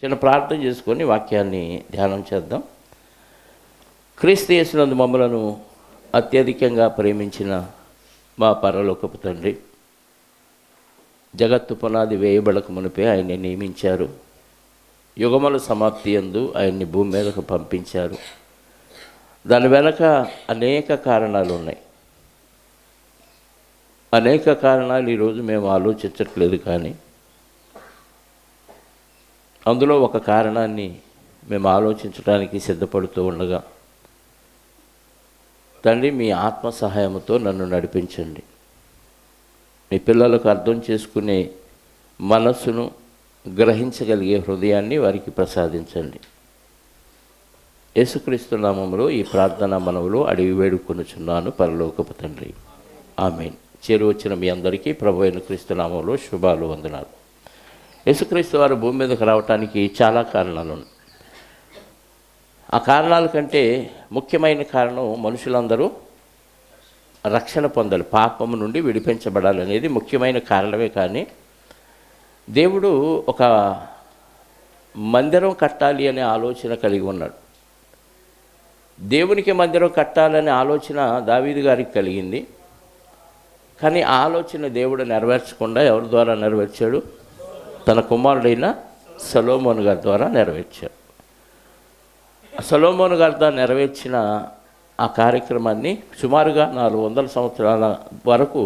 చిన్న ప్రార్థన చేసుకొని వాక్యాన్ని ధ్యానం చేద్దాం. క్రీస్తు యేసునందు మమ్మలను అత్యధికంగా ప్రేమించిన మా పరలోకపు తండ్రి, జగత్తు పునాది వేయబడక మునిపే ఆయన్ని నియమించారు. యుగముల సమాప్తి యందు ఆయన్ని భూమి మీదకు పంపించారు. దాని వెనక అనేక కారణాలు ఉన్నాయి. అనేక కారణాలు ఈరోజు మేము ఆలోచించట్లేదు, కానీ అందులో ఒక కారణాన్ని మేము ఆలోచించడానికి సిద్ధపడుతూ ఉండగా, తండ్రి మీ ఆత్మ సహాయంతో నన్ను నడిపించండి. మీ పిల్లలకు అర్థం చేసుకునే మనస్సును, గ్రహించగలిగే హృదయాన్ని వారికి ప్రసాదించండి. యేసుక్రీస్తు నామములో ఈ ప్రార్థన మనవులు అడిగి వేడుకొనుచున్నాను పరలోకపు తండ్రి, ఆమేన్. చేరు వచ్చిన మీ అందరికీ ప్రభు అయిన క్రీస్తు నామంలో శుభాలు, వందనాలు. యేసుక్రీస్తు వారు భూమి మీదకి రావటానికి చాలా కారణాలు ఉన్నాయి. ఆ కారణాల కంటే ముఖ్యమైన కారణం మనుషులందరూ రక్షణ పొందాలి, పాపము నుండి విడిపించబడాలి అనేది ముఖ్యమైన కారణమే. కానీ దేవుడు ఒక మందిరం కట్టాలి అనే ఆలోచన కలిగి ఉన్నాడు. దేవునికి మందిరం కట్టాలనే ఆలోచన దావీదు గారికి కలిగింది. కానీ ఆ ఆలోచన దేవుడు నెరవేర్చకుండా ఎవరి ద్వారా నెరవేర్చాడు? తన కుమారుడైన సొలొమోను గారి ద్వారా నెరవేర్చాడు. సొలొమోను గారి ద్వారా నెరవేర్చిన ఆ కార్యక్రమాన్ని సుమారుగా 400 సంవత్సరాల వరకు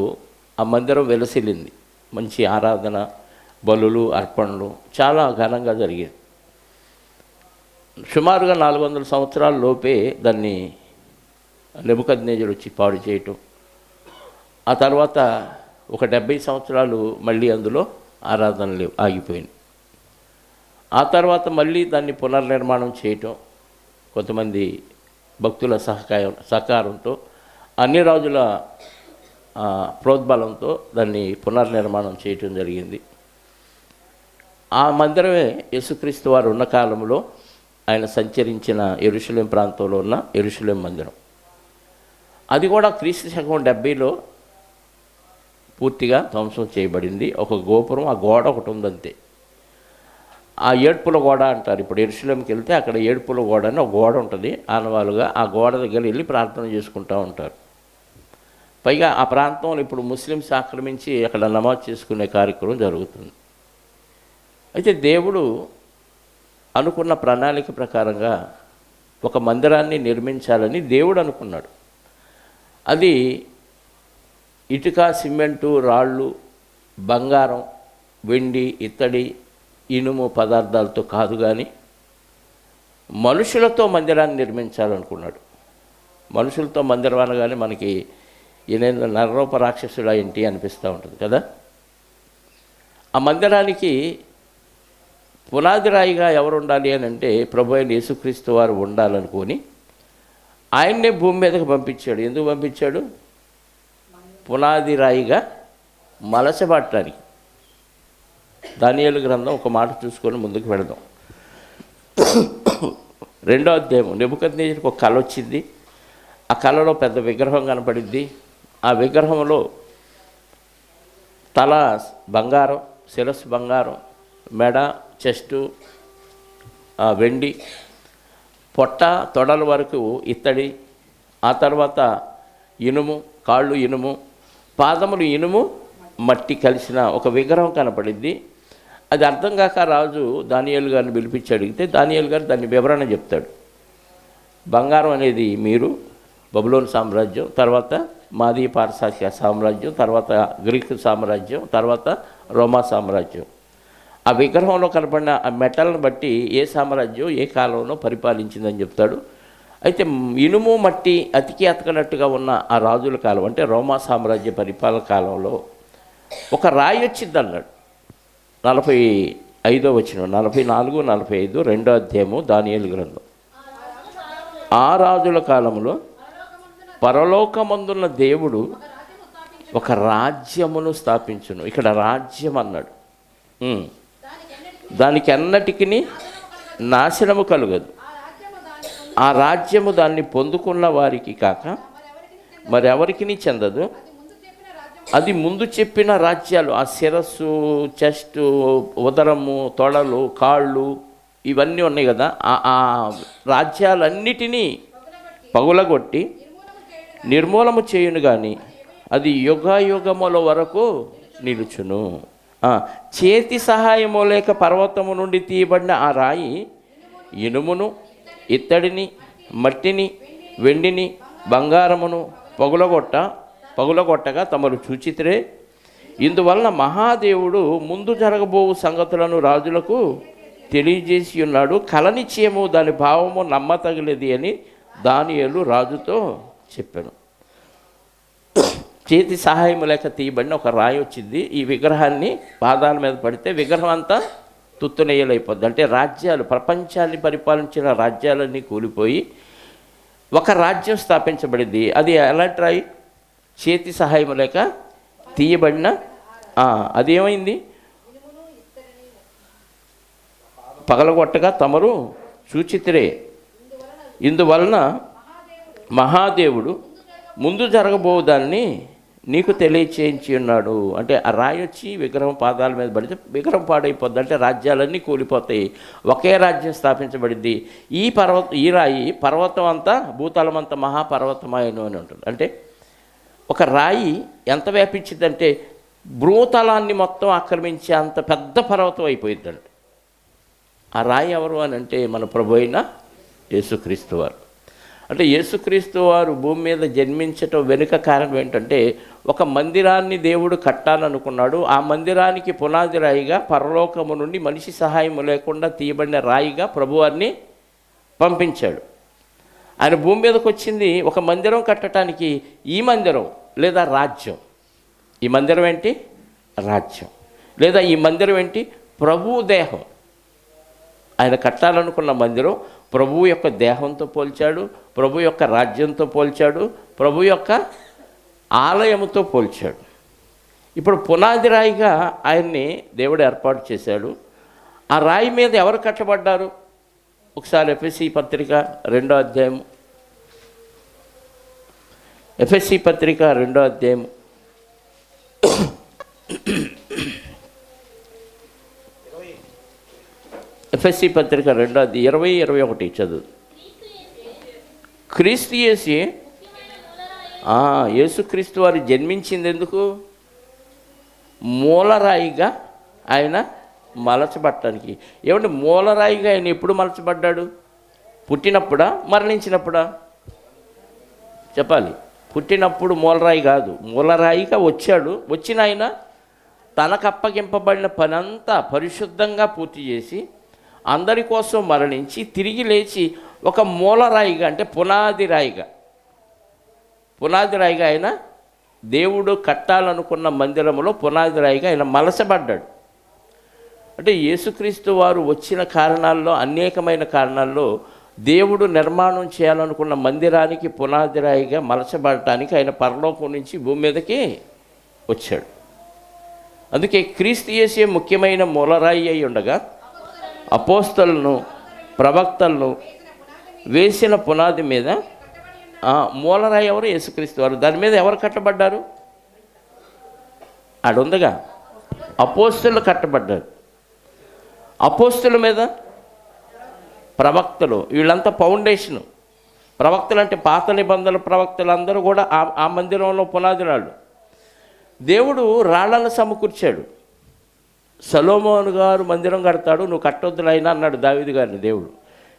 ఆ మందిరం వెలసిల్లింది. మంచి ఆరాధన, బలులు, అర్పణలు చాలా ఘనంగా జరిగేది. సుమారుగా 400 సంవత్సరాల లోపే దాన్ని నెబుకద్నెజరు వచ్చి పాడు చేయటం. ఆ తర్వాత ఒక 70 సంవత్సరాలు మళ్ళీ అందులో ఆరాధనలు ఆగిపోయింది. ఆ తర్వాత మళ్ళీ దాన్ని పునర్నిర్మాణం చేయటం, కొంతమంది భక్తుల సహకారంతో, అన్ని రాజుల ప్రోద్బలంతో దాన్ని పునర్నిర్మాణం చేయటం జరిగింది. ఆ మందిరమే యేసుక్రీస్తు వారు ఉన్న కాలంలో ఆయన సంచరించిన యెరూషలేం ప్రాంతంలో ఉన్న యెరూషలేం మందిరం. అది కూడా క్రీస్తు శకం 70లో పూర్తిగా ధ్వంసం చేయబడింది. ఒక గోపురం, ఆ గోడ ఒకటి ఉందంతే. ఆ ఏడ్పుల గోడ అంటారు. ఇప్పుడు యెరూషలేంకి వెళ్తే అక్కడ ఏడ్పుల గోడ అని ఒక గోడ ఉంటుంది. ఆనవాలుగా ఆ గోడ దగ్గర వెళ్ళి ప్రార్థన చేసుకుంటూ ఉంటారు. పైగా ఆ ప్రాంతంలో ఇప్పుడు ముస్లిమ్స్ ఆక్రమించి అక్కడ నమాజ్ చేసుకునే కార్యక్రమం జరుగుతుంది. అయితే దేవుడు అనుకున్న ప్రణాళిక ప్రకారంగా ఒక మందిరాన్ని నిర్మించాలని దేవుడు అనుకున్నాడు. అది ఇటుక, సిమెంటు, రాళ్ళు, బంగారం, వెండి, ఇత్తడి, ఇనుము పదార్థాలతో కాదు, కానీ మనుషులతో మందిరాన్ని నిర్మించాలనుకున్నాడు. మనుషులతో మందిరం అనగానే మనకి ఈయన నరరూప రాక్షసుడు ఏంటి అనిపిస్తూ ఉంటుంది కదా. ఆ మందిరానికి పునాది రాయిగా ఎవరు ఉండాలి అని అంటే ప్రభు అయిన యేసుక్రీస్తు వారు ఉండాలనుకొని ఆయన్నే భూమి మీదకి పంపించాడు. ఎందుకు పంపించాడు? పునాది రాయిగా మలచబట్టడానికి. దానియేలు గ్రంథం ఒక మాట చూసుకొని ముందుకు వెళదాం. 2వ అధ్యాయం. నెబుకద్నెజరుకు ఒక కళ వచ్చింది. ఆ కళలో పెద్ద విగ్రహం కనపడింది. ఆ విగ్రహంలో తల బంగారం, శిరస్సు బంగారం, మెడ, చెస్టు వెండి, పొట్ట, తొడల వరకు ఇత్తడి, ఆ తర్వాత ఇనుము, కాళ్ళు ఇనుము, పాదములు ఇనుము, మట్టి కలిసిన ఒక విగ్రహం కనపడింది. అది అర్థం కాక రాజు దానియేలు గారిని పిలిపించి అడిగితే దానియేలు గారు దాన్ని వివరణ చెప్తాడు. బంగారం అనేది మీరు బబులోను సామ్రాజ్యం, తర్వాత మాదీ పారసాక్య సామ్రాజ్యం, తర్వాత గ్రీకు సామ్రాజ్యం, తర్వాత రోమా సామ్రాజ్యం. ఆ విగ్రహంలో కనపడిన ఆ మెటల్ని బట్టి ఏ సామ్రాజ్యం ఏ కాలంలో పరిపాలించిందని చెప్తాడు. అయితే ఇనుము, మట్టి అతికి అతకనట్టుగా ఉన్న ఆ రాజుల కాలం అంటే రోమా సామ్రాజ్య పరిపాలన కాలంలో ఒక రాయి వచ్చింది అన్నాడు. 45వ వచనం, 44, 45, 2వ అధ్యాయము దానియేలు గ్రంథం. ఆ రాజుల కాలంలో పరలోకమందున్న దేవుడు ఒక రాజ్యమును స్థాపించును. ఇక్కడ రాజ్యం అన్నాడు. దానికి అన్నిటికీ నాశనము కలుగదు. ఆ రాజ్యము దాన్ని పొందుకున్న వారికి కాక మరెవరికి చెందదు. అది ముందు చెప్పిన రాజ్యాలు, ఆ శిరస్సు, చెస్టు, ఉదరము, తొడలు, కాళ్ళు, ఇవన్నీ ఉన్నాయి కదా, ఆ రాజ్యాలన్నిటినీ పగులగొట్టి నిర్మూలము చేయును కానీ అది యుగయుగముల వరకు నిలుచును. చేతి సహాయము లేక పర్వతము నుండి తీయబడిన ఆ రాయి ఇనుమును, ఇత్తడిని, మట్టిని, వెండిని, బంగారమును పగులగొట్టగా తమరు చూచితిరే. ఇందువలన మహాదేవుడు ముందు జరగబోవు సంగతులను రాజులకు తెలియజేసి ఉన్నాడు. కలనిశ్చయము దాని భావము నమ్మతగినది అని దానియేలు రాజుతో చెప్పాను. చేతి సహాయం లేక తీయబడిన ఒక రాయి వచ్చింది. ఈ విగ్రహాన్ని పాదాల మీద పడితే విగ్రహం అంతా తుత్తునెయ్యలైపోద్ది. అంటే రాజ్యాలు, ప్రపంచాన్ని పరిపాలించిన రాజ్యాలన్నీ కూలిపోయి ఒక రాజ్యం స్థాపించబడింది. అది ఎలాంటి రాయి? చేతి సహాయం లేక తీయబడిన. అదేమైంది? పగలగొట్టగా తమరు చూచితిరే. ఇందువలన మహాదేవుడు ముందు జరగబోదాన్ని నీకు తెలియచేయించి ఉన్నాడు. అంటే ఆ రాయి వచ్చి విగ్రహం పాదాల మీద పడితే విగ్రహం పాడైపోద్ది. అంటే రాజ్యాలన్నీ కూలిపోతాయి, ఒకే రాజ్యం స్థాపించబడింది. ఈ రాయి పర్వతం అంతా, భూతలం అంతా మహాపర్వతమాయను అని ఉంటుంది. అంటే ఒక రాయి ఎంత వ్యాపించిందంటే భూతలాన్ని మొత్తం ఆక్రమించే అంత పెద్ద పర్వతం అయిపోయిందండి. ఆ రాయి ఎవరు అని అంటే మన ప్రభు అయిన యేసుక్రీస్తు వారు. అంటే యేసుక్రీస్తు వారు భూమి మీద జన్మించటం వెనుక కారణం ఏంటంటే ఒక మందిరాన్ని దేవుడు కట్టాలనుకున్నాడు. ఆ మందిరానికి పునాది రాయిగా పరలోకము నుండి మనిషి సహాయం లేకుండా తీయబడిన రాయిగా ప్రభువారిని పంపించాడు. ఆయన భూమి మీదకి వచ్చింది ఒక మందిరం కట్టడానికి. ఈ మందిరం లేదా రాజ్యం, ఈ మందిరం ఏంటి? రాజ్యం. లేదా ఈ మందిరం ఏంటి? ప్రభువు దేహం. ఆయన కట్టాలనుకున్న మందిరం ప్రభు యొక్క దేహంతో పోల్చాడు, ప్రభు యొక్క రాజ్యంతో పోల్చాడు, ప్రభు యొక్క ఆలయంతో పోల్చాడు. ఇప్పుడు పునాది రాయిగా ఆయన్ని దేవుడు ఏర్పాటు చేశాడు. ఆ రాయి మీద ఎవరు కట్టబడ్డారు? ఒకసారి ఎఫ్ఎస్సి పత్రిక 2వ అధ్యాయం, ఎఫ్ఎస్సి పత్రిక 2వ అధ్యాయం ఎఫ్ఎస్సి పత్రిక 2వ అధ్యాయం 20-21 చదువు. క్రీస్తు యేసుక్రీస్తు వారు జన్మించింది ఎందుకు? మూలరాయిగా ఆయన మలచబట్టడానికి. ఏమంటే మూలరాయిగా ఆయన ఎప్పుడు మలచబడ్డాడు? పుట్టినప్పుడా, మరణించినప్పుడా? చెప్పాలి. పుట్టినప్పుడు మూలరాయి కాదు, మూలరాయిగా వచ్చాడు. వచ్చిన ఆయన తనకు అప్పగింపబడిన పనంతా పరిశుద్ధంగా పూర్తి చేసి అందరి కోసం మరణించి తిరిగి లేచి ఒక మూలరాయిగా, అంటే పునాది రాయిగా ఆయన దేవుడు కట్టాలనుకున్న మందిరంలో పునాది రాయిగా ఆయన మలసబడ్డాడు. అంటే యేసుక్రీస్తు వారు వచ్చిన కారణాల్లో, అనేకమైన కారణాల్లో దేవుడు నిర్మాణం చేయాలనుకున్న మందిరానికి పునాది రాయిగా మలచబడటానికి ఆయన పరలోకం నుంచి భూమి మీదకి వచ్చాడు. అందుకే క్రీస్తు యేసే ముఖ్యమైన మూలరాయి అయి ఉండగా అపోస్తలులను, ప్రవక్తలను వేసిన పునాది మీద మూలరాయి ఎవరు? యేసుక్రీస్తు వారు. దాని మీద ఎవరు కట్టబడ్డారు? ఆడుందిగా, అపోస్తలు కట్టబడ్డారు. అపోస్తల మీద ప్రవక్తలు, వీళ్ళంతా ఫౌండేషను. ప్రవక్తలు అంటే పాత నిబంధనల ప్రవక్తలు అందరూ కూడా ఆ మందిరంలో పునాది రాళ్ళు. దేవుడు రాళ్లను సమకూర్చాడు. సొలొమోను గారు మందిరం కడతాడు, నువ్వు కట్టొద్దులైనా అన్నాడు దావీదు గారిని దేవుడు.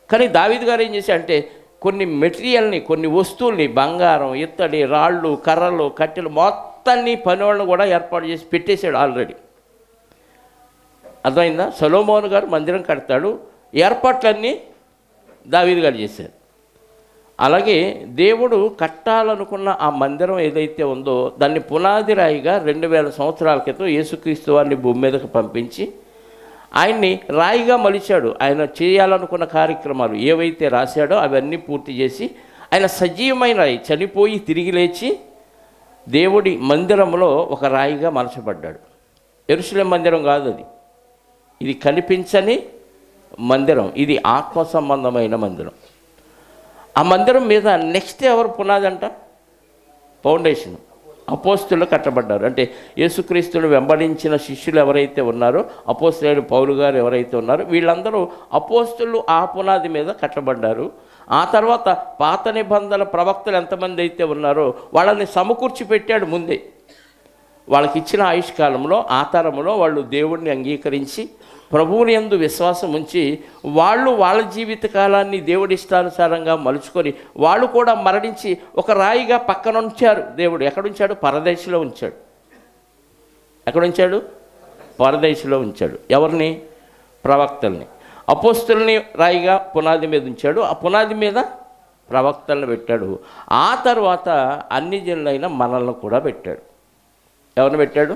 కానీ దావీదు గారు ఏం చేశాడు అంటే కొన్ని మెటీరియల్ని, కొన్ని వస్తువుల్ని, బంగారం, ఇత్తడి, రాళ్ళు, కర్రలు, కట్టెలు మొత్తాన్ని పనివాళ్ళను కూడా ఏర్పాటు చేసి పెట్టేశాడు ఆల్రెడీ. అర్థమైందా? సొలొమోను గారు మందిరం కడతాడు, ఏర్పాట్లన్నీ దావీదు గారు చేశారు. అలాగే దేవుడు కట్టాలనుకున్న ఆ మందిరం ఏదైతే ఉందో దాన్ని పునాది రాయిగా 2000 సంవత్సరాల క్రితం యేసుక్రీస్తు వారిని భూమి మీదకు పంపించి ఆయన్ని రాయిగా మలిచాడు. ఆయన చేయాలనుకున్న కార్యక్రమాలు ఏవైతే రాశాడో అవన్నీ పూర్తి చేసి ఆయన సజీవమైన రాయి, చనిపోయి తిరిగి లేచి దేవుడి మందిరంలో ఒక రాయిగా మలచబడ్డాడు. యెరూషలేము మందిరం కాదు అది, ఇది కనిపించని మందిరం, ఇది ఆత్మ సంబంధమైన మందిరం. ఆ మందిరం మీద నెక్స్ట్ ఎవరు పునాది అంట? ఫౌండేషన్. అపోస్తులు కట్టబడ్డారు. అంటే యేసుక్రీస్తును వెంబడించిన శిష్యులు ఎవరైతే ఉన్నారో, అపోస్తులైన పౌలు గారు ఎవరైతే ఉన్నారో, వీళ్ళందరూ అపోస్తులు ఆ పునాది మీద కట్టబడ్డారు. ఆ తర్వాత పాత నిబంధనల ప్రవక్తలు ఎంతమంది అయితే ఉన్నారో వాళ్ళని సమకూర్చి పెట్టాడు ముందే. వాళ్ళకి ఇచ్చిన ఆయుష్కాలంలో ఆ తరంలో వాళ్ళు దేవుణ్ణి అంగీకరించి ప్రభువుని యందు విశ్వాసం ఉంచి వాళ్ళు వాళ్ళ జీవిత కాలాన్ని దేవుడి ఇష్టానుసారంగా మలుచుకొని వాళ్ళు కూడా మరణించి ఒక రాయిగా పక్కన ఉంచారు. దేవుడు ఎక్కడుంచాడు? పరదేశంలో ఉంచాడు. ఎక్కడుంచాడు? పరదేశంలో ఉంచాడు. ఎవరిని? ప్రవక్తల్ని. అపోస్తుల్ని రాయిగా పునాది మీద ఉంచాడు. ఆ పునాది మీద ప్రవక్తలను పెట్టాడు. ఆ తర్వాత అన్ని జనులైన మనల్ని కూడా పెట్టాడు. ఎవరిని పెట్టాడు?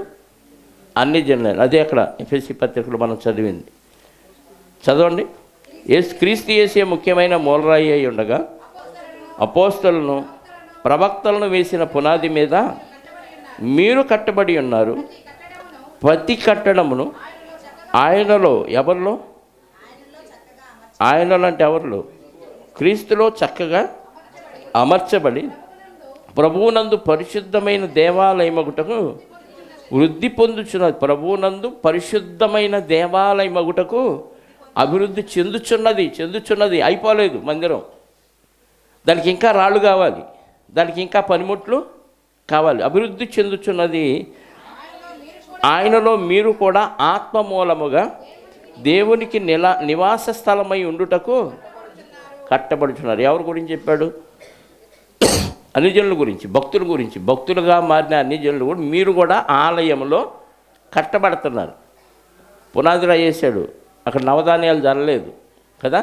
అన్ని జనులైన. అదే అక్కడ ఎఫెసీ పత్రికలో మనం చదివింది. చదవండి. క్రీస్తు యేసే ముఖ్యమైన మూలరాయి అయి ఉండగా అపోస్తలును ప్రవక్తలను వేసిన పునాది మీద మీరు కట్టబడి ఉన్నారు. ప్రతి కట్టడమును ఆయనలో, ఎవరిలో? ఆయనలో అంటే ఎవరిలో? క్రీస్తులో చక్కగా అమర్చబడి ప్రభువునందు పరిశుద్ధమైన దేవాలయమగుటకు వృద్ధి పొందుచున్నది. ప్రభువునందు పరిశుద్ధమైన దేవాలయమగుటకు అభివృద్ధి చెందుచున్నది. అయిపోలేదు మందిరం. దానికి ఇంకా రాళ్ళు కావాలి, దానికి ఇంకా పనిముట్లు కావాలి. అభివృద్ధి చెందుచున్నది. ఆయనలో మీరు కూడా ఆత్మ మూలముగా దేవునికి నివాస స్థలమై ఉండుటకు కట్టబడుచున్నారు. ఎవరి గురించి చెప్పాడు? అన్యజనుల గురించి, భక్తుల గురించి. భక్తులుగా మారిన అన్యజనులు కూడా మీరు కూడా ఆలయంలో కట్టబడుతున్నారు. పునాది వేసాడు, అక్కడ నవధాన్యాలు జరలేదు కదా,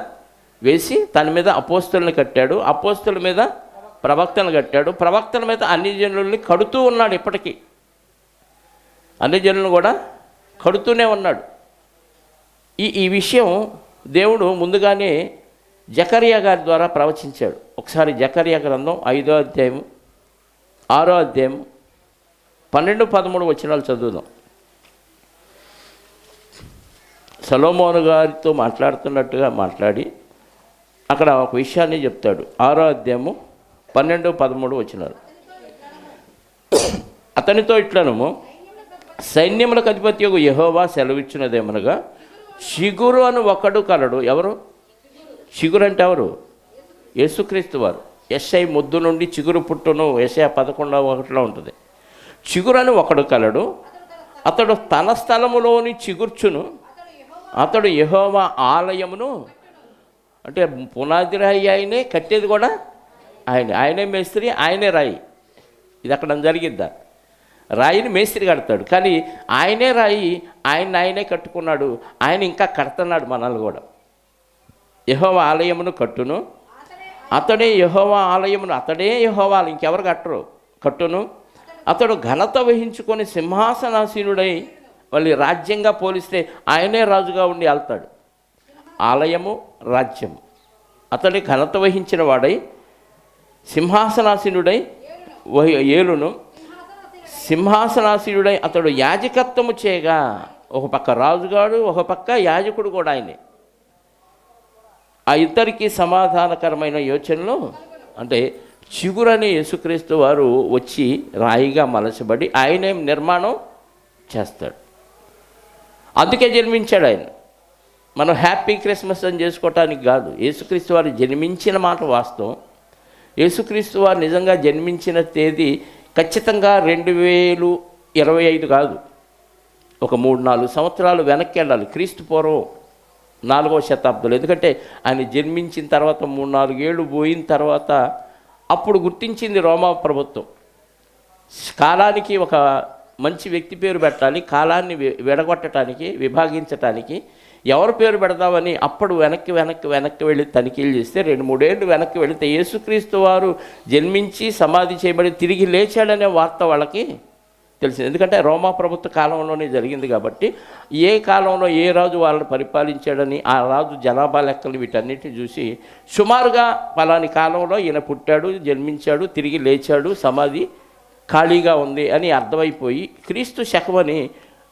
వేసి దాని మీద అపోస్తులను కట్టాడు. అపోస్తుల మీద ప్రవక్తలను కట్టాడు. ప్రవక్తల మీద అన్యజనుల్ని కడుతూ ఉన్నాడు. ఇప్పటికీ అన్యజనులను కూడా కడుతూనే ఉన్నాడు. ఈ విషయం దేవుడు ముందుగానే జకరియా గారి ద్వారా ప్రవచించాడు. ఒకసారి జకరియా గ్రంథం 5వ అధ్యాయం 6వ అధ్యాయం 12-13 వచనాలు చదువుదాం. సొలొమోను గారితో మాట్లాడుతున్నట్టుగా మాట్లాడి అక్కడ ఒక విషయాన్ని చెప్తాడు. 6వ అధ్యాయము 12-13 వచనాలు. అతనితో ఇట్లనము, సైన్యములకు అధిపతి యెహోవా సెలవిచ్చినదేమనగా, చిగురు అని ఒకడు కలడు. ఎవరు? చిగురు అంటే ఎవరు? యేసుక్రీస్తు వారు. యెషయా ముద్దు నుండి చిగురు పుట్టును, యెషయా 11:1 ఉంటుంది. చిగురు అని ఒకడు కలడు, అతడు తన స్థలములోని చిగుర్చును, అతడు యెహోవా ఆలయమును. అంటే పునాది రాయి ఆయనే, కట్టేది కూడా ఆయనే మేస్త్రి, ఆయనే రాయి. ఇది అక్కడ జరిగిద్దా? రాయిని మేస్త్రి కడతాడు, కానీ ఆయనే రాయి, ఆయనే కట్టుకున్నాడు. ఆయన ఇంకా కడుతున్నాడు మనల్ని కూడా. యెహోవా ఆలయమును కట్టును, అతడే యెహోవా ఆలయమును, అతడే యెహోవా, ఇంకెవరు కట్టును. అతడు ఘనత వహించుకొని సింహాసనాసీనుడై, మళ్ళీ రాజ్యంగా పోలిస్తే ఆయనే రాజుగా ఉండి వెళ్తాడు. ఆలయము, రాజ్యము. అతడి ఘనత వహించిన వాడై సింహాసనాసీనుడై ఏలును. సింహాసనాసీనుడై అతడు యాజకత్వము చేయగా, ఒక పక్క రాజుగాడు, ఒక పక్క యాజకుడు కూడా ఆయనే. ఆ ఇద్దరికి సమాధానకరమైన యోచనలు. అంటే చిగురని యేసుక్రీస్తు వారు వచ్చి రాయిగా మలచబడి ఆయనే నిర్మాణం చేస్తాడు. అందుకే జన్మించాడు ఆయన. మనం హ్యాపీ క్రిస్మస్ అని చేసుకోవటానికి కాదు. యేసుక్రీస్తు వారు జన్మించిన మాట వాస్తవం. యేసుక్రీస్తు వారు నిజంగా జన్మించిన తేదీ ఖచ్చితంగా 2025 కాదు, ఒక 3-4 సంవత్సరాలు వెనక్కి వెళ్ళాలి. క్రీస్తు పూర్వం 4వ శతాబ్దంలో. ఎందుకంటే ఆయన జన్మించిన తర్వాత 3-4 ఏళ్ళు పోయిన తర్వాత అప్పుడు గుర్తించింది రోమా ప్రభుత్వం. కాలానికి ఒక మంచి వ్యక్తి పేరు పెట్టాలి, కాలాన్ని విడగొట్టడానికి, విభాగించటానికి ఎవరి పేరు పెడదామని అప్పుడు వెనక్కి వెళ్ళి తనిఖీలు చేస్తే 2-3 ఏళ్ళు వెనక్కి వెళితే యేసుక్రీస్తు వారు జన్మించి సమాధి చేయబడి తిరిగి లేచాడనే వార్త వాళ్ళకి తెలిసింది. ఎందుకంటే రోమా ప్రభుత్వ కాలంలోనే జరిగింది కాబట్టి ఏ కాలంలో ఏ రాజు వాళ్ళని పరిపాలించాడని ఆ రాజు జనాభా లెక్కలు వీటన్నిటిని చూసి సుమారుగా పలాని కాలంలో ఈయన పుట్టాడు, జన్మించాడు, తిరిగి లేచాడు, సమాధి ఖాళీగా ఉంది అని అర్థమైపోయి క్రీస్తు శకమని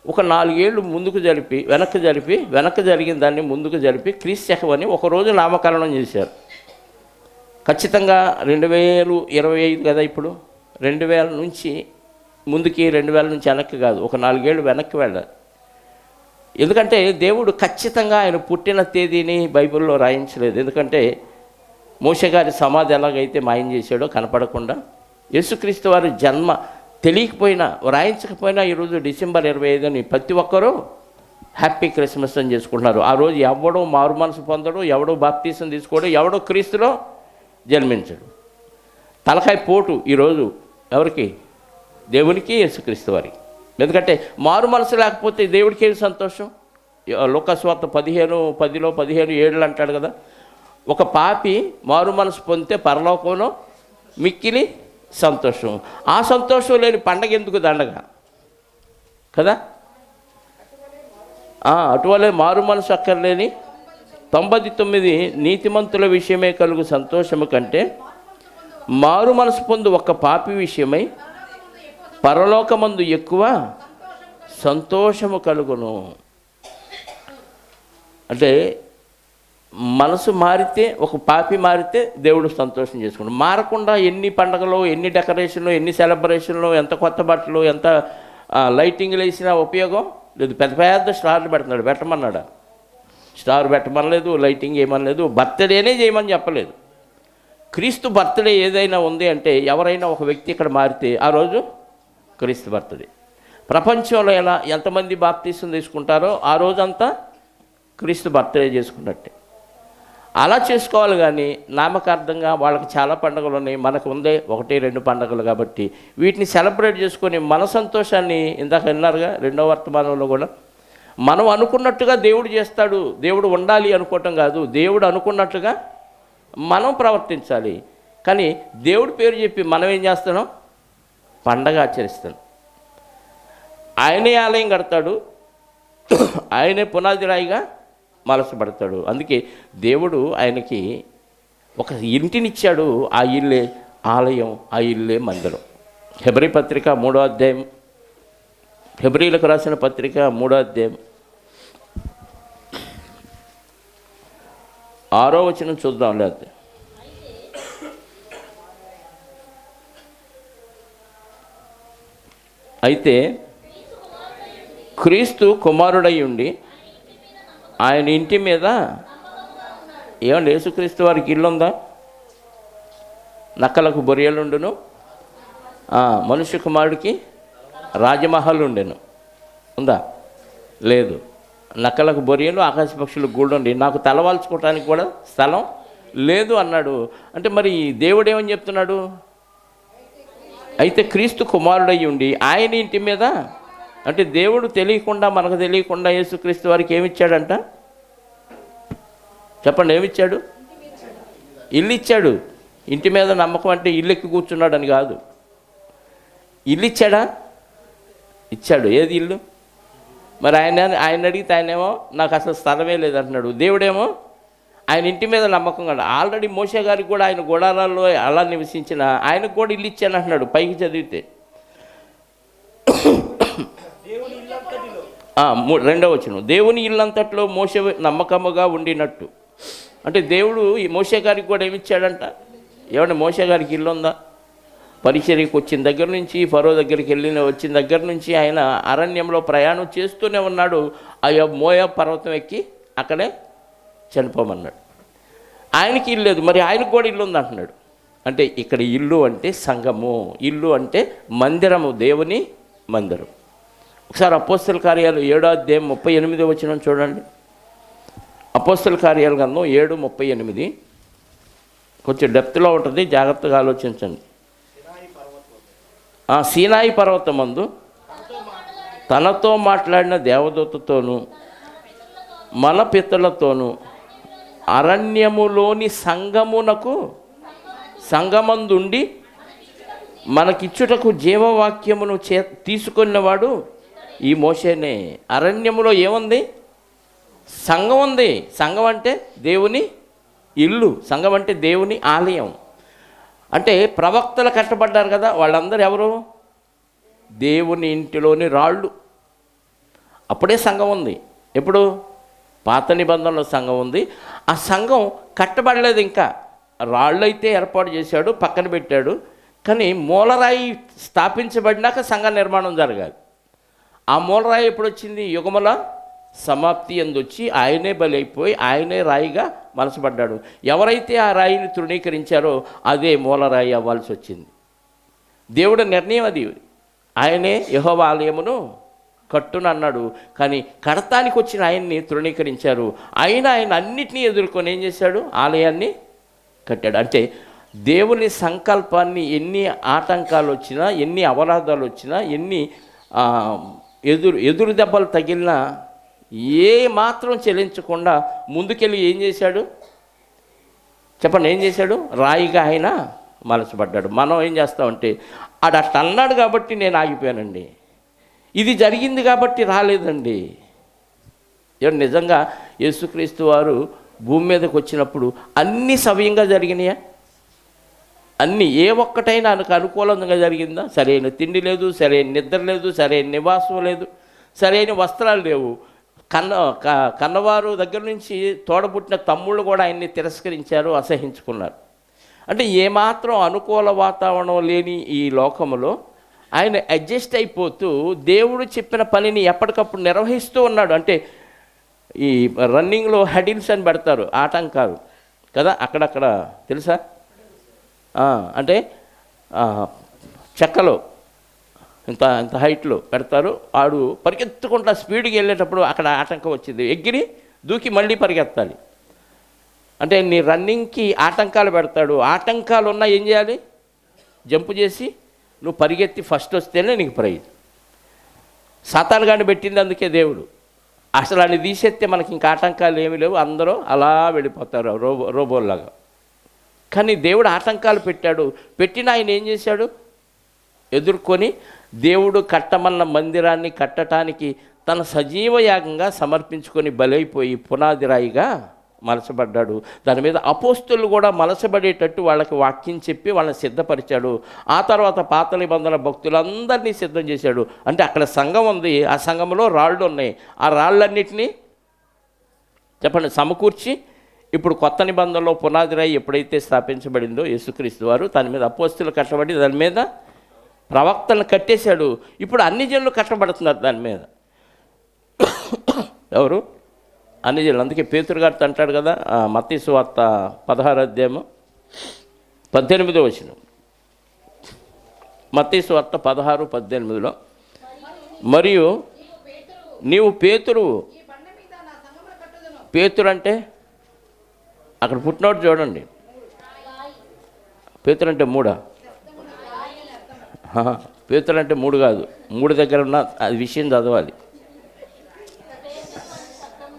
ఒక 4 ఏళ్ళు ముందుకు జరిపి వెనక్కి జరిగిన దాన్ని ముందుకు జరిపి క్రీస్తు శకమని ఒకరోజు నామకరణం చేశారు. ఖచ్చితంగా 2025 కదా, ఇప్పుడు 2000 నుంచి ముందుకి 2000 నుంచి వెనక్కి కాదు, ఒక 4 ఏళ్ళు వెనక్కి వెళ్ళాలి. ఎందుకంటే దేవుడు ఖచ్చితంగా ఆయన పుట్టిన తేదీని బైబిల్లో రాయించలేదు. ఎందుకంటే మోషే గారి సమాధి ఎలాగైతే మాయం చేశాడో కనపడకుండా, యేసుక్రీస్తు వారి జన్మ తెలియకపోయినా రాయించకపోయినా ఈరోజు డిసెంబర్ 25ని ప్రతి ఒక్కరూ హ్యాపీ క్రిస్మస్ అని చేసుకుంటున్నారు. ఆ రోజు ఎవడో మారు మనసు పొందడు, ఎవడో బాప్తీసం తీసుకోడు, ఎవడో క్రీస్తులో జన్మించడు. తలకాయ పోటు ఈరోజు ఎవరికి? దేవునికి, యేసుక్రీస్తు వారికి. ఎందుకంటే మారు మనసు లేకపోతే దేవుడికి ఏమి సంతోషం? లూకా సువార్త 15:10-15:7 అంటాడు కదా, ఒక పాపి మారు మనసు పొందితే పరలోకంలో మిక్కిలి సంతోషం. ఆ సంతోషం లేని పండగ ఎందుకు దండగ కదా? అటువలే మారు మనసు అక్కర్లేని 99 నీతిమంతుల విషయమే కలుగు సంతోషము కంటే మారు మనసు పొందు ఒక పాపి విషయమై పరలోకమందు ఎక్కువ సంతోషము కలుగును. అంటే మనసు మారితే, ఒక పాపి మారితే దేవుడు సంతోషం చేసుకున్నాడు. మారకుండా ఎన్ని పండగలు, ఎన్ని డెకరేషన్లు, ఎన్ని సెలబ్రేషన్లు, ఎంత కొత్త బట్టలు, ఎంత లైటింగ్లు వేసినా ఉపయోగం లేదు. పెద్ద పెద్ద స్టార్లు పెడుతున్నాడు, పెట్టమన్నాడా? స్టార్ పెట్టమనలేదు, లైటింగ్ ఏమనలేదు, బర్త్డేనే చేయమని చెప్పలేదు. క్రీస్తు బర్త్డే ఏదైనా ఉంది అంటే, ఎవరైనా ఒక వ్యక్తి ఇక్కడ మారితే ఆ రోజు క్రీస్తు బర్త్డే. ప్రపంచంలో ఎంతమంది బాప్తీసం తీసుకుంటారో ఆ రోజంతా క్రీస్తు బర్త్డే చేసుకున్నట్టే. అలా చేసుకోవాలి. కానీ నామకార్థంగా వాళ్ళకి చాలా పండుగలు ఉన్నాయి, మనకు ఉందే 1-2 పండుగలు. కాబట్టి వీటిని సెలబ్రేట్ చేసుకొని మన సంతోషాన్ని, ఇందాక విన్నారుగా 2వ వర్తమానంలో కూడా, మనం అనుకున్నట్టుగా దేవుడు చేస్తాడు. దేవుడు ఉండాలి అనుకోవటం కాదు, దేవుడు అనుకున్నట్టుగా మనం ప్రవర్తించాలి. కానీ దేవుడి పేరు చెప్పి మనం ఏం చేస్తున్నాం? పండగ ఆచరిస్తాం. ఆయనే ఆలయం కడతాడు, ఆయనే పునాది రాయిగా మలసపడతాడు. అందుకే దేవుడు ఆయనకి ఒక ఇంటినిచ్చాడు, ఆ ఇల్లే ఆలయం, ఆ ఇల్లే మందిరం. హెబ్రీ పత్రిక 3వ అధ్యాయం, హెబ్రీలకు రాసిన పత్రిక 3వ అధ్యాయం 6వ వచనం చూద్దాం. లేకపోతే అయితే క్రీస్తు కుమారుడై ఉండి ఆయన ఇంటి మీద, ఏమండి యేసుక్రీస్తు వారికి ఇల్లు ఉందా? నక్కలకు బొరియలుండును, మనుష్య కుమారుడికి రాజమహల్ ఉండెను. ఉందా? లేదు. నక్కలకు బొరియలు, ఆకాశ పక్షులకు గూడుండి, నాకు తలవాల్చుకోవటానికి కూడా స్థలం లేదు అన్నాడు. అంటే మరి దేవుడు ఏమని చెప్తున్నాడు? అయితే క్రీస్తు కుమారుడై ఉండి ఆయన ఇంటి మీద, అంటే దేవుడు తెలియకుండా, మనకు తెలియకుండా యేసుక్రీస్తు వారికి ఏమిచ్చాడంట? చెప్పండి, ఏమిచ్చాడు? ఇల్లు ఇచ్చాడు. ఇంటి మీద నమ్మకం అంటే ఇల్లు ఎక్కి కూర్చున్నాడని కాదు. ఇల్లు ఇచ్చాడా? ఇచ్చాడు. ఏది ఇల్లు? మరి ఆయన అడిగితే ఆయనేమో నాకు అసలు స్థలమే లేదంటున్నాడు. దేవుడేమో ఆయన ఇంటి మీద నమ్మకం కాదు. ఆల్రెడీ మోషే గారికి కూడా ఆయన గుడారాల్లో అలా నివసించిన ఆయనకు కూడా ఇల్లు ఇచ్చాను అంటున్నాడు. పైకి చదివితే 2వ వచనం, దేవుని ఇల్లంతట్లో మోషే నమ్మకముగా ఉండినట్టు. అంటే దేవుడు ఈ మోషే గారికి కూడా ఏమిచ్చాడంట? ఏమంటే మోషే గారికి ఇల్లు ఉందా? పరిచర్యకు వచ్చిన దగ్గర నుంచి, ఫరో దగ్గరికి వచ్చిన దగ్గర నుంచి ఆయన అరణ్యంలో ప్రయాణం చేస్తూనే ఉన్నాడు. మోయా పర్వతం ఎక్కి అక్కడే చనిపోమన్నాడు. ఆయనకి ఇల్లు లేదు, మరి ఆయనకు కూడా ఇల్లు ఉంది అంటున్నాడు. అంటే ఇక్కడ ఇల్లు అంటే సంఘము, ఇల్లు అంటే మందిరము, దేవుని మందిరం. ఒకసారి అపోస్తల కార్యాలు 7వ అధ్యాయం 38వ వచనం చూడండి. అపోస్తల కార్యాల గ్రంథం 7:38. కొంచెం డెప్త్లో ఉంటుంది, జాగ్రత్తగా ఆలోచించండి. సీనాయి పర్వతమందు తనతో మాట్లాడిన దేవదూతతోనూ మన పితరులతోనూ అరణ్యములోని సంగమందుండి మనకిచ్చుటకు జీవవాక్యమును తీసుకున్నవాడు ఈ మోషేనే. అరణ్యములో ఏముంది? సంఘం ఉంది. సంఘం అంటే దేవుని ఇల్లు, సంఘం అంటే దేవుని ఆలయం. అంటే ప్రవక్తలు కట్టబడ్డారు కదా, వాళ్ళందరూ ఎవరు? దేవుని ఇంటిలోని రాళ్ళు. అప్పుడే సంఘం ఉంది. ఎప్పుడు? పాత నిబంధనలో సంఘం ఉంది. ఆ సంఘం కట్టబడలేదు ఇంకా. రాళ్ళు అయితే ఏర్పాటు చేశాడు, పక్కన పెట్టాడు. కానీ మూలరాయి స్థాపించబడినాక సంఘ నిర్మాణం జరగాలి. ఆ మూలరాయి ఎప్పుడు వచ్చింది? యుగముల సమాప్తి వచ్చి ఆయనే బలి అయిపోయి ఆయనే రాయిగా మలచబడ్డాడు. ఎవరైతే ఆ రాయిని తృణీకరించారో అదే మూలరాయి అవ్వాల్సి వచ్చింది. దేవుడి నిర్ణయం అది. ఆయనే యెహోవా ఆలయమును కట్టును అన్నాడు. కానీ కడతానికి వచ్చిన ఆయన్ని తృణీకరించారు. ఆయన అన్నిటినీ ఎదుర్కొని ఏం చేశాడు? ఆలయాన్ని కట్టాడు. అంటే దేవుని సంకల్పాన్ని ఎన్ని ఆటంకాలు వచ్చినా, ఎన్ని అవరోధాలు వచ్చినా, ఎన్ని ఎదురు దెబ్బలు తగిలినా ఏ మాత్రం చెల్లించకుండా ముందుకెళ్ళి ఏం చేశాడు చెప్పండి? ఏం చేశాడు? రాయిగా ఆయన మలచబడ్డాడు. మనం ఏం చేస్తామంటే అట్లా అన్నాడు కాబట్టి నేను ఆగిపోయానండి, ఇది జరిగింది కాబట్టి రాలేదండి. నిజంగా యేసుక్రీస్తు వారు భూమి మీదకి వచ్చినప్పుడు అన్నీ సవ్యంగా జరిగినాయా? అన్నీ ఏ ఒక్కటైనా ఆయనకు అనుకూలంగా జరిగిందా? సరైన తిండి లేదు, సరైన నిద్ర లేదు, సరైన నివాసం లేదు, సరైన వస్త్రాలు లేవు. కన్నవారు దగ్గర నుంచి తోడబుట్టిన తమ్ముళ్ళు కూడా ఆయన్ని తిరస్కరించారు, అసహించుకున్నారు. అంటే ఏమాత్రం అనుకూల వాతావరణం లేని ఈ లోకంలో ఆయన అడ్జస్ట్ అయిపోతూ దేవుడు చెప్పిన పనిని ఎప్పటికప్పుడు నిర్వహిస్తూ ఉన్నాడు. అంటే ఈ రన్నింగ్లో హెడిల్స్ అని పెడతారు, ఆటంకాలు కదా, అక్కడక్కడ తెలుసా? అంటే చెక్కలో ఇంత ఇంత హైట్లో పెడతారు. ఆడు పరిగెత్తుకుంటా స్పీడ్కి వెళ్ళేటప్పుడు అక్కడ ఆటంకం వచ్చింది, ఎగిరి దూకి మళ్ళీ పరిగెత్తాలి. అంటే నీ రన్నింగ్కి ఆటంకాలు పెడతాడు. ఆటంకాలు ఉన్నా ఏం చేయాలి? జంపు చేసి నువ్వు పరిగెత్తి ఫస్ట్ వస్తేనే నీకు ప్రైజ్. సాతానుగాని పెట్టింది అందుకే దేవుడు. అసలు అని తీసేస్తే మనకి ఇంకా ఆటంకాలు ఏమీ లేవు, అందరూ అలా వెళ్ళిపోతారు రోబోల్లాగా. కానీ దేవుడు ఆటంకాలు పెట్టాడు. పెట్టిన ఆయన ఏం చేశాడు? ఎదుర్కొని దేవుడు కట్టమన్న మందిరాన్ని కట్టడానికి తన సజీవ యాగంగా సమర్పించుకొని బలైపోయి పునాది రాయిగా మలచబడ్డాడు. దాని మీద అపోస్తులు కూడా మలచబడేటట్టు వాళ్ళకి వాక్యం చెప్పి వాళ్ళని సిద్ధపరిచాడు. ఆ తర్వాత పాత నిబంధన భక్తులందరినీ సిద్ధం చేశాడు. అంటే అక్కడ సంఘం ఉంది, ఆ సంఘంలో రాళ్ళు ఉన్నాయి. ఆ రాళ్ళన్నిటినీ చెప్పండి సమకూర్చి ఇప్పుడు కొత్త నిబంధనలో పునాది రాయి ఎప్పుడైతే స్థాపించబడిందో యేసుక్రీస్తు వారు, దాని మీద అపోస్తులు కట్టబడి దాని మీద ప్రవక్తలను కట్టేశాడు. ఇప్పుడు అన్ని జనులు కట్టబడుతున్నారు దాని మీద. ఎవరు? అన్ని జనులు. అందుకే పేతురు గారితో అంటాడు కదా, మత్తయి సువార్త 16వ అధ్యాయము 18వ వచనం. మత్తయి సువార్త 16:18లో, మరియు నీవు పేతురు. పేతురు అంటే అక్కడ పుట్టినోడు చూడండి. పేతురు అంటే మూడా? పేతురు అంటే మూడు కాదు, మూడు దగ్గర ఉన్న అది విషయం చదవాలి.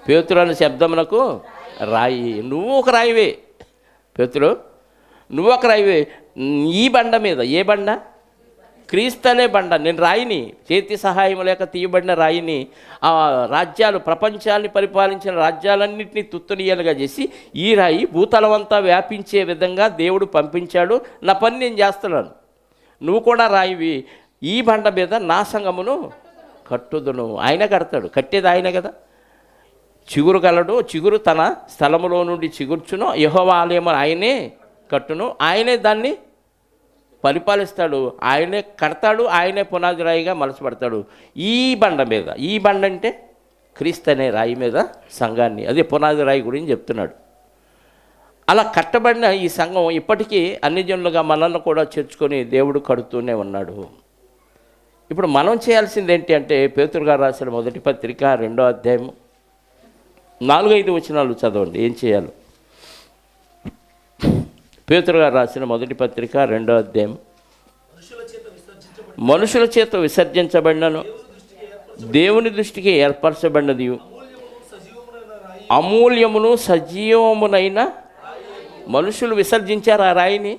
పేతురు అనే శబ్దమునకు రాయి. నువ్వు ఒక రాయివే పేతురు, నువ్వు ఒక రాయివే. ఈ బండ మీద, ఏ బండ? క్రీస్తు అనే బండ. నేను రాయిని, చేతి సహాయం లేక తీయబడిన రాయిని. ఆ రాజ్యాలు, ప్రపంచాన్ని పరిపాలించిన రాజ్యాలన్నింటినీ తుత్తునియలుగా చేసి ఈ రాయి భూతలమంతా వ్యాపించే విధంగా దేవుడు పంపించాడు. నా పని నేను చేస్తున్నాను, నువ్వు కూడా రాయివి. ఈ బండ మీద నా సంఘమును కట్టుదును. ఆయన కడతాడు, కట్టేది ఆయన కదా. చిగురు గలడు, చిగురు తన స్థలములో నుండి చిగుర్చును. యెహోవా ఆలయము ఆయనే కట్టును, ఆయనే దాన్ని పరిపాలిస్తాడు, ఆయనే కడతాడు, ఆయనే పునాది రాయిగా మలచబడతాడు. ఈ బండ మీద, ఈ బండ అంటే క్రీస్తు అనే రాయి మీద సంఘాన్ని, అదే పునాది రాయి గురించి చెప్తున్నాడు. అలా కట్టబడిన ఈ సంఘం ఇప్పటికీ అన్ని జనులుగా మనల్ని కూడా చేర్చుకొని దేవుడు కడుతూనే ఉన్నాడు. ఇప్పుడు మనం చేయాల్సింది ఏంటి అంటే, పేతురు గారు రాసిన మొదటి పత్రిక 2వ అధ్యాయము 4-5 వచనాలు చదవండి. ఏం చేయాలి? పేతురు గారు రాసిన మొదటి పత్రిక 2వ అధ్యాయం. మనుషుల చేత విసర్జించబడినను దేవుని దృష్టికి ఏర్పరచబడినది అమూల్యమును సజీవమునైన. మనుషులు విసర్జించారు ఆ రాయిని.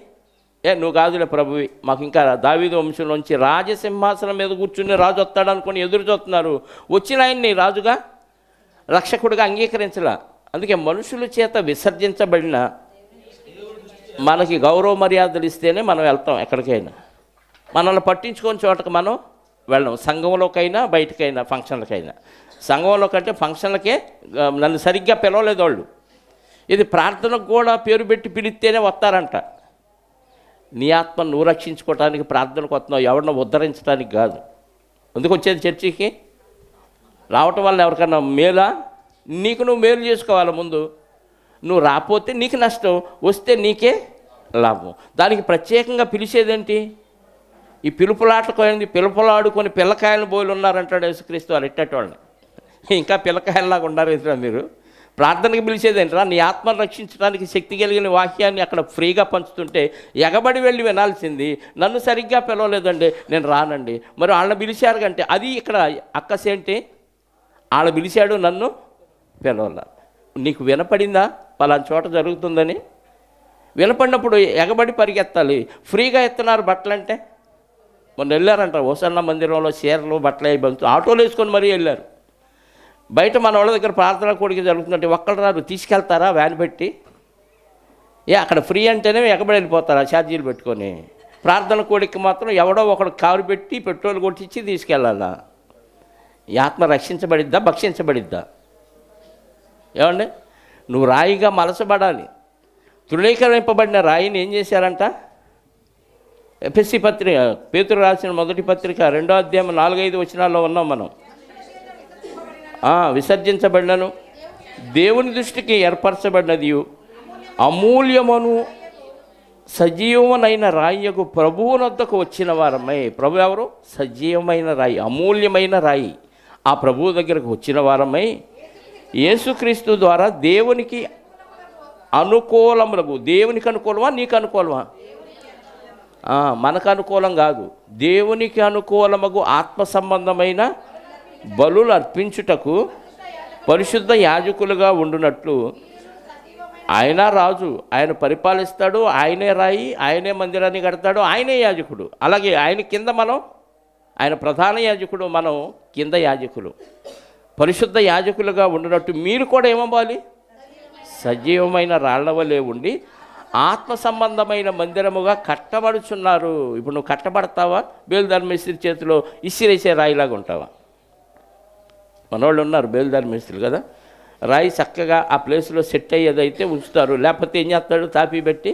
నువ్వు కాదులే ప్రభువి, మాకు ఇంకా దావీదు వంశంలోంచి రాజసింహాసనం మీద కూర్చుని రాజు వస్తాడు అనుకుని ఎదురు చూస్తున్నారు. వచ్చిన ఆయన్ని రాజుగా, రక్షకుడిగా అంగీకరించలా. అందుకే మనుషుల చేత విసర్జించబడిన మనకి గౌరవ మర్యాదలు ఇస్తేనే మనం వెళ్తాం ఎక్కడికైనా. మనల్ని పట్టించుకొని చోటకు మనం వెళ్ళం. సంఘంలోకైనా బయటకైనా, ఫంక్షన్లకైనా. సంఘంలో కంటే ఫంక్షన్లకే నన్ను సరిగ్గా పిలవలేదు వాళ్ళు. ఇది ప్రార్థనకు కూడా పేరు పెట్టి పిలిస్తేనే వస్తారంట. నీ ఆత్మ నువ్వు రక్షించుకోవటానికి ప్రార్థనకు వస్తున్నావు, ఎవరినో ఉద్ధరించడానికి కాదు. ఎందుకు వచ్చేది చర్చికి? రావటం వల్ల ఎవరికన్నా మేలా? నీకు నువ్వు మేలు చేసుకోవాలి ముందు. నువ్వు రాకపోతే నీకు నష్టం, వస్తే నీకే లాభం. దానికి ప్రత్యేకంగా పిలిచేదేంటి? ఈ పిలుపులాటకోయింది, పిలుపులాడుకొని పిల్లకాయలు బోయిలు ఉన్నారంటాడు యేసుక్రీస్తు. వాళ్ళు ఎట్టేటోళ్ళని ఇంకా పిల్లకాయలలాగా ఉన్నారు ఎదురా మీరు. ప్రార్థనకి పిలిచేదేంట్రా? నీ ఆత్మను రక్షించడానికి శక్తి కలిగిన వాక్యాన్ని అక్కడ ఫ్రీగా పంచుతుంటే ఎగబడి వెళ్ళి వినాల్సింది. నన్ను సరిగ్గా పిలవలేదండి, నేను రానండి. మరి వాళ్ళని పిలిచారు కంటే అది ఇక్కడ అక్కసేంటి? వాళ్ళు పిలిచాడు, నన్ను పిలవాల. నీకు వినపడిందా పలానా చోట జరుగుతుందని? వినపడినప్పుడు ఎగబడి పరిగెత్తాలి. ఫ్రీగా ఎత్తున్నారు బట్టలంటే. మొన్న వెళ్ళారంట ఓసన్న మందిరంలో చీరలు బట్టలు అవి బంతు ఆటోలు వేసుకొని మరీ వెళ్ళారు. బయట మన వాళ్ళ దగ్గర ప్రార్థన కోడికి జరుగుతుందంటే ఒక్కళ్ళు రారు, తీసుకెళ్తారా వ్యాన్ పెట్టి? అక్కడ ఫ్రీ అంటేనే ఎగబడి వెళ్ళిపోతారా ఛార్జీలు పెట్టుకొని? ప్రార్థన కోడికి మాత్రం ఎవడో ఒకడు కారు పెట్టి పెట్రోల్ కొట్టించి తీసుకెళ్ళాలా? ఈ ఆత్మ రక్షించబడిద్దా, భక్షించబడిద్దా? ఏమండి? నువ్వు రాయిగా మలసబడాలి. తృణీకరింపబడిన రాయిని ఏం చేశారంట? ఎఫెసీ పత్రిక, పేతురు రాసిన మొదటి పత్రిక 2వ అధ్యాయం 4-5 వచనాల్లో ఉన్నాం మనం. విసర్జించబడినను దేవుని దృష్టికి ఏర్పరచబడినది అమూల్యమును సజీవమైన రాయియకు ప్రభువునొద్దకు వచ్చిన వారమై. ప్రభు ఎవరు? సజీవమైన రాయి, అమూల్యమైన రాయి. ఆ ప్రభువు దగ్గరకు వచ్చిన వారమై యేసుక్రీస్తు ద్వారా దేవునికి అనుకూలములకు. దేవునికి అనుకూలమా, నీకు అనుకూలమా? మనకు అనుకూలం కాదు. దేవునికి అనుకూలమగు ఆత్మ సంబంధమైన బలులు అర్పించుటకు పరిశుద్ధ యాజకులుగా ఉండునట్లు ఆయన రాజు, ఆయన పరిపాలిస్తాడు, ఆయనే రాయి, ఆయనే మందిరాన్ని కడతాడు, ఆయనే యాజకుడు. అలాగే ఆయన కింద మనం, ఆయన ప్రధాన యాజకుడు, మనం కింద యాజకులు. పరిశుద్ధ యాజకులుగా ఉండినట్టు మీరు కూడా ఏమవ్వాలి? సజీవమైన రాళ్ల వలె ఉండి ఆత్మ సంబంధమైన మందిరముగా కట్టబడుచున్నారు. ఇప్పుడు నువ్వు కట్టబడతావా? బేలుదారి మేస్త్రి చేతిలో ఇసిరేసే రాయిలాగా ఉంటావా? మనోళ్ళు ఉన్నారు బేలుదారి మేస్త్రులు కదా, రాయి చక్కగా ఆ ప్లేస్లో సెట్ అయ్యేదైతే ఉంచుతారు, లేకపోతే ఏం చేస్తాడు? తాపి పెట్టి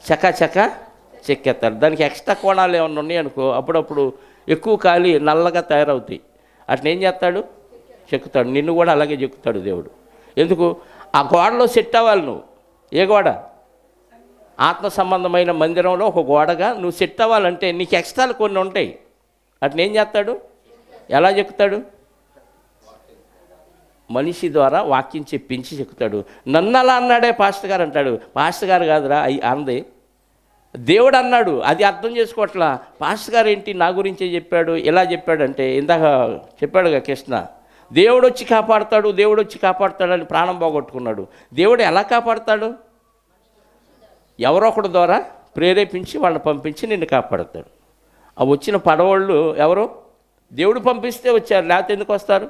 చకా చెక్కేస్తారు. దానికి ఎక్స్ట్రా కోణాలు ఏమన్నా ఉన్నాయనుకో, అప్పుడప్పుడు ఎక్కువ కాలి నల్లగా తయారవుతాయి. అట్లా ఏం చేస్తాడు? చెక్కుతాడు. నిన్ను కూడా అలాగే చెక్కుతాడు దేవుడు. ఎందుకు? ఆ గోడలో సెట్ అవ్వాలి నువ్వు. ఏ గోడ? ఆత్మ సంబంధమైన మందిరంలో ఒక గోడగా నువ్వు సెట్ అవ్వాలంటే నీకు ఎక్స్ట్రాలు కొన్ని ఉంటాయి. అట్లా ఏం చేస్తాడు? ఎలా చెక్కుతాడు? మనిషి ద్వారా వాక్యం చెప్పించి చెక్కుతాడు. నన్ను అలా అన్నాడే పాస్టర్ గారు అంటాడు. పాస్టర్ గారు కాదురా అంది, దేవుడు అన్నాడు. అది అర్థం చేసుకోవట్లా. పాస్టర్ గారు ఏంటి నా గురించే చెప్పాడు, ఇలా చెప్పాడంటే ఇందాక చెప్పాడుగా కృష్ణ, దేవుడు వచ్చి కాపాడుతాడు, దేవుడు వచ్చి కాపాడుతాడని ప్రాణం పోగొట్టుకున్నాడు. దేవుడు ఎలా కాపాడుతాడు? ఎవరో ఒకటి ద్వారా ప్రేరేపించి వాళ్ళని పంపించి నిన్ను కాపాడుతాడు. ఆ వచ్చిన పడవళ్ళు ఎవరు? దేవుడు పంపిస్తే వచ్చారు, లేకపోతే ఎందుకు వస్తారు?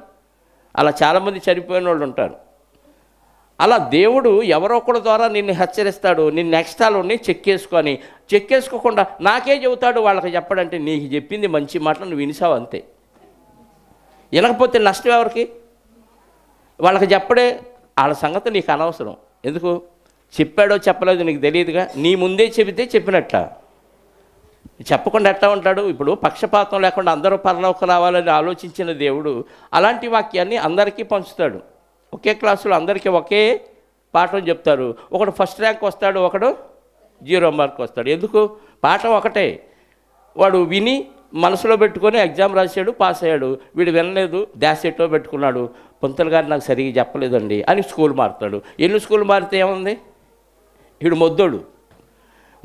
అలా చాలామంది చనిపోయిన వాళ్ళు ఉంటారు. అలా దేవుడు ఎవరో ఒకరి ద్వారా నిన్ను హెచ్చరిస్తాడు. నిన్ను ఎక్స్ట్రాలోని చెక్కేసుకోకుండా నాకే చెబుతాడు వాళ్ళకి చెప్పడంటే నీకు చెప్పింది మంచి మాటలు నువ్వు వినిసావు అంతే. వినకపోతే నష్టం ఎవరికి? వాళ్ళకి చెప్పడే. వాళ్ళ సంగతి నీకు అనవసరం. ఎందుకు? చెప్పాడో చెప్పలేదో నీకు తెలియదుగా. నీ ముందే చెబితే చెప్పినట్ట, చెప్పకుండా ఎట్లా ఉంటాడు? ఇప్పుడు పక్షపాతం లేకుండా అందరూ పరలోకం రావాలని ఆలోచించిన దేవుడు అలాంటి వాక్యాన్ని అందరికీ పంచుతాడు. ఒకే క్లాసులో అందరికీ ఒకే పాఠం చెప్తారు. ఒకడు ఫస్ట్ ర్యాంక్ వస్తాడు, ఒకడు 0 మార్క్ వస్తాడు. ఎందుకు? పాఠం ఒకటే. వాడు విని మనసులో పెట్టుకొని ఎగ్జామ్ రాశాడు, పాస్ అయ్యాడు. వీడు వినలేదు, డాసెట్టో పెట్టుకున్నాడు, పంతులు గారు నాకు సరిగ్గా చెప్పలేదండి అని స్కూల్ మారుతాడు. ఎన్ని స్కూల్ మారితే ఏముంది? వీడు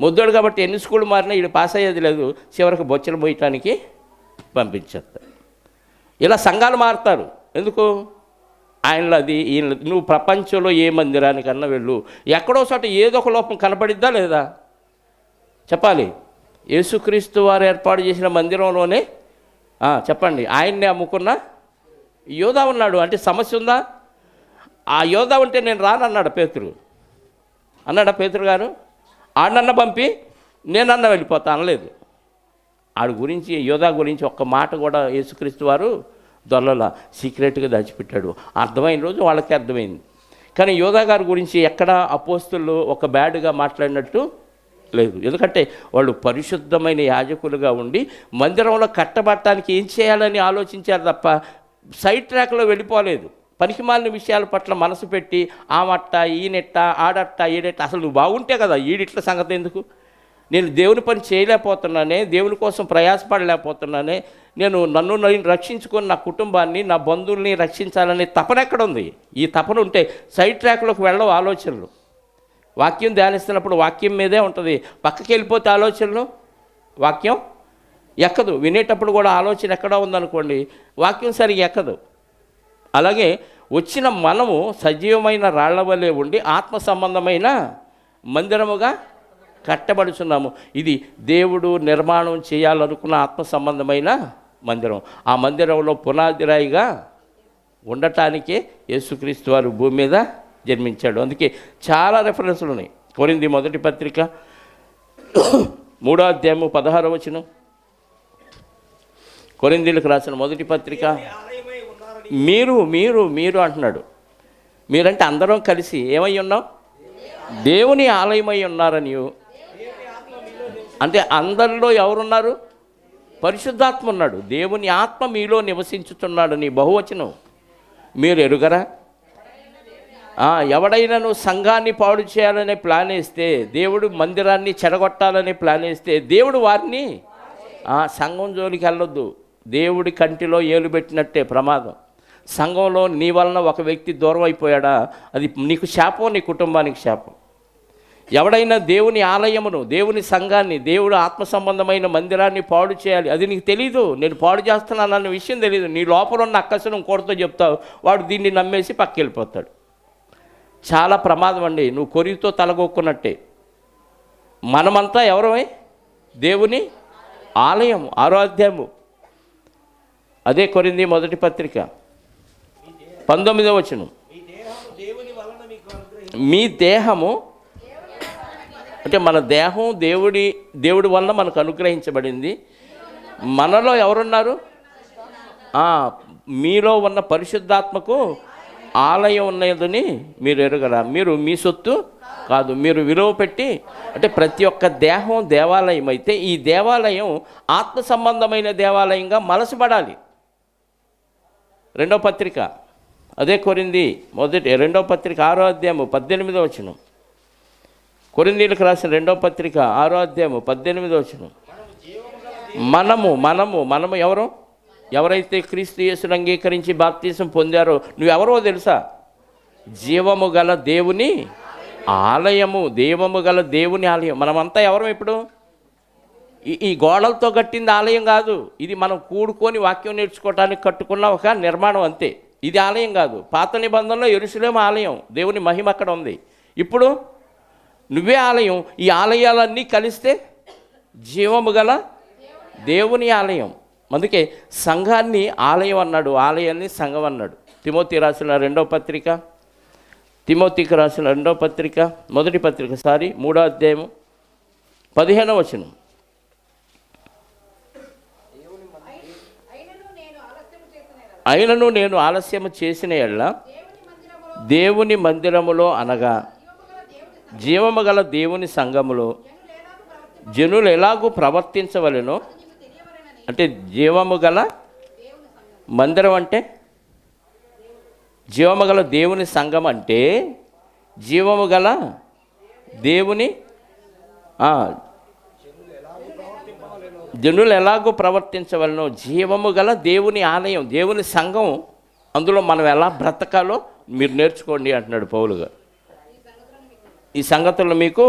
మొద్దోడు కాబట్టి ఎన్ని స్కూల్ మారినా వీడు పాస్ అయ్యేది లేదు. చివరికి బొచ్చలు పోయటానికి పంపించేస్తాడు. ఇలా సంఘాలు మారుతారు. ఎందుకు? ఆయనలో అది ఈయన. నువ్వు ప్రపంచంలో ఏ మందిరానికన్నా వెళ్ళు, ఎక్కడో చోట ఏదో ఒక లోపం కనపడిద్దా లేదా? చెప్పాలి. యేసుక్రీస్తు వారు ఏర్పాటు చేసిన మందిరంలోనే చెప్పండి, ఆయన్నే అమ్ముకున్న యోధా ఉన్నాడు. అంటే సమస్య ఉందా? ఆ యోధా ఉంటే నేను రానన్నాడు పేతురు. అన్నాడా పేతురు గారు? ఆడనన్న పంపి నేనన్నా వెళ్ళిపోతా అనలేదు. ఆడి గురించి, యోధా గురించి ఒక్క మాట కూడా యేసుక్రీస్తు వారు దొరల సీక్రెట్గా దాచిపెట్టాడు. అర్థమైన రోజు వాళ్ళకి అర్థమైంది. కానీ యోధా గారి గురించి ఎక్కడ అపోస్తులు ఒక బ్యాడ్గా మాట్లాడినట్టు లేదు. ఎందుకంటే వాళ్ళు పరిశుద్ధమైన యాజకులుగా ఉండి మందిరంలో కట్టబట్టడానికి ఏం చేయాలని ఆలోచించారు తప్ప సైడ్ ట్రాక్లో వెళ్ళిపోలేదు. పనికిమాలిన విషయాల పట్ల మనసు పెట్టి ఆమట్ట ఈనెట్ట ఆడట్ట ఈడెట్ట, అసలు నువ్వు బాగుంటే కదా ఈడిట్ల సంగతి ఎందుకు, నేను దేవుని పని చేయలేకపోతున్నానే, దేవుని కోసం ప్రయాసపడలేకపోతున్నానే, నన్ను రక్షించుకొని నా కుటుంబాన్ని నా బంధువుల్ని రక్షించాలనే తపన ఎక్కడుంది? ఈ తపన ఉంటే సైడ్ ట్రాక్లోకి వెళ్ళవు ఆలోచనలు. వాక్యం ధ్యానిస్తున్నప్పుడు వాక్యం మీదే ఉంటుంది. పక్కకి వెళ్ళిపోతే ఆలోచనలు వాక్యం ఎక్కదు. వినేటప్పుడు కూడా ఆలోచన ఎక్కడో ఉందనుకోండి, వాక్యం సరిగ్గా ఎక్కదు. అలాగే వచ్చిన మనము సజీవమైన రాళ్ల వలె ఉండి ఆత్మ సంబంధమైన మందిరముగా కట్టబడుచున్నాము. ఇది దేవుడు నిర్మాణం చేయాలనుకున్న ఆత్మ సంబంధమైన మందిరం. ఆ మందిరంలో పునాదిరాయిగా ఉండటానికే యేసుక్రీస్తు వారు భూమి మీద జన్మించాడు. అందుకే చాలా రెఫరెన్స్లు ఉన్నాయి. కొరింథీ మొదటి పత్రిక 3వ అధ్యాయము 16వ వచనం. కొరింథీలకు రాసిన మొదటి పత్రిక, మీరు మీరు మీరు అంటున్నాడు. మీరంటే అందరం కలిసి ఏమై ఉన్నాం? దేవుని ఆలయమై ఉన్నారని. అంటే అందరిలో ఎవరున్నారు? పరిశుద్ధాత్మ ఉన్నాడు. దేవుని ఆత్మ మీలో నివసించుతున్నాడని బహువచనం. మీరు ఎరుగరా? ఎవడైనాను సంఘాన్ని పాడు చేయాలనే ప్లాన్ వేస్తే, దేవుడు మందిరాన్ని చెడగొట్టాలనే ప్లాన్ వేస్తే, దేవుడు వారిని సంఘం జోలికి వెళ్ళొద్దు. దేవుడి కంటిలో ఏలు పెట్టినట్టే ప్రమాదం. సంఘంలో నీ వలన ఒక వ్యక్తి దూరం అయిపోయాడా, అది నీకు శాపం, నీ కుటుంబానికి శాపం. ఎవడైనా దేవుని ఆలయమును, దేవుని సంఘాన్ని, దేవుడు ఆత్మ సంబంధమైన మందిరాన్ని పాడు చేయాలి, అది నీకు తెలీదు. నేను పాడు చేస్తున్నాను అన్న విషయం తెలీదు. నీ లోపల ఉన్న అక్కసను ఇంకోటితో చెప్తావు, వాడు దీన్ని నమ్మేసి పక్కకి వెళ్ళిపోతాడు. చాలా ప్రమాదం అండి. నువ్వు కొరితో తలగొక్కున్నట్టే. మనమంతా ఎవరమే? దేవుని ఆలయం. 6వ అధ్యాయము అదే కొరింథీ మొదటి పత్రిక 19వ వచనం. మీ దేహము అంటే మన దేహం దేవుడి వలన మనకు అనుగ్రహించబడింది. మనలో ఎవరున్నారు? మీలో ఉన్న పరిశుద్ధాత్మకు ఆలయం ఉన్నదని మీరు ఎరుగరా? మీరు మీ సొత్తు కాదు, మీరు విలువ పెట్టి. అంటే ప్రతి ఒక్క దేహం దేవాలయం అయితే ఈ దేవాలయం ఆత్మ సంబంధమైన దేవాలయంగా మలసబడాలి. 2వ పత్రిక అదే కొరింథీ 2వ పత్రిక 6వ అధ్యాయము 18వ వచనం. కొరింథీలకు రాసిన 2వ పత్రిక 6వ అధ్యాయము 18వ వచనం. మనము ఎవరు? ఎవరైతే క్రీస్తు యేసును అంగీకరించి బాప్తీసం పొందారో, నువ్వెవరో తెలుసా? జీవము గల దేవుని ఆలయము. జీవము గల దేవుని ఆలయం. మనమంతా ఎవరం? ఇప్పుడు ఈ గోడలతో కట్టింది ఆలయం కాదు. ఇది మనం కూడుకొని వాక్యం నేర్చుకోవటానికి కట్టుకున్న ఒక నిర్మాణం అంతే. ఇది ఆలయం కాదు. పాత నిబంధనలో యెరూషలేము ఆలయం, దేవుని మహిమ అక్కడ ఉంది. ఇప్పుడు నువ్వే ఆలయం. ఈ ఆలయాలన్నీ కలిస్తే జీవము గల దేవుని ఆలయం. అందుకే సంఘాన్ని ఆలయం అన్నాడు, ఆలయాన్ని సంఘం అన్నాడు. తిమోతికి రాసిన 2వ పత్రిక, మొదటి పత్రిక 3వ అధ్యాయము 15వ వచనం. అయినను నేను ఆలస్యము చేసిన ఎడల దేవుని మందిరములో అనగా జీవము గల దేవుని సంఘములో జనులు ఎలాగూ ప్రవర్తించవలెనో. అంటే జీవము గల మందిరం అంటే జీవము గల దేవుని సంఘం అంటే జీవము గల దేవుని జనులు ఎలాగో ప్రవర్తించవలనో. జీవము గల దేవుని ఆలయం, దేవుని సంఘం. అందులో మనం ఎలా బ్రతకాలో మీరు నేర్చుకోండి అంటున్నాడు పౌలు గారు. ఈ సంగతులను మీకు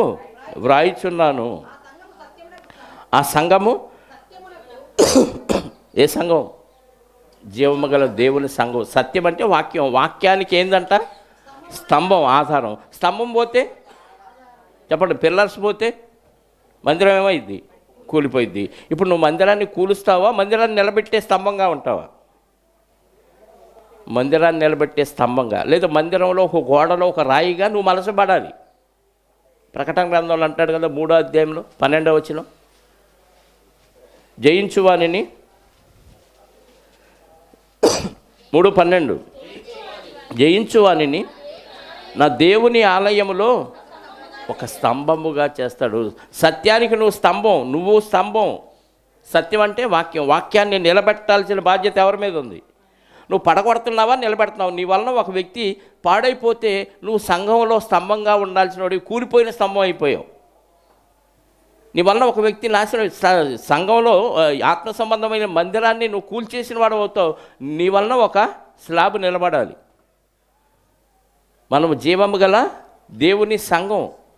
వ్రాయిచున్నాను. ఆ సంఘము ఏ సంఘం? జీవము గల దేవుని సంఘం. సత్యం అంటే వాక్యం. వాక్యానికి ఏందంట? స్తంభం, ఆధారం. స్తంభం పోతే చెప్పండి, పిల్లర్స్ పోతే మందిరం ఏమైంది? కూలిపోయిద్ది. ఇప్పుడు నువ్వు మందిరాన్ని కూలుస్తావా, మందిరాన్ని నిలబెట్టే స్తంభంగా ఉంటావా? మందిరాన్ని నిలబెట్టే స్తంభంగా, లేదా మందిరంలో ఒక గోడలో ఒక రాయిగా నువ్వు మలసబడాలి. ప్రకటన గ్రంథంలో అంటాడు కదా 3వ అధ్యాయంలో 12వ వచనం, జయించువానిని 3:12 జయించువానిని నా దేవుని ఆలయములో ఒక స్తంభముగా చేస్తాడు. సత్యానికి నువ్వు స్తంభం, నువ్వు స్తంభం. సత్యం అంటే వాక్యం. వాక్యాన్ని నిలబెట్టాల్సిన బాధ్యత ఎవరి మీద ఉంది? నువ్వు పడగొడుతున్నావా, నిలబెడుతున్నావు? నీ వలన ఒక వ్యక్తి పాడైపోతే నువ్వు సంఘంలో స్తంభంగా ఉండాల్సిన వాడు కూలిపోయిన స్తంభం అయిపోయావు. నీ వలన ఒక వ్యక్తి నాశనం, సంఘంలో ఆత్మ సంబంధమైన మందిరాన్ని నువ్వు కూల్చేసిన వాడు అవుతావు. నీ వలన ఒక స్లాబ్ నిలబడాలి. మనము జీవము గల దేవుని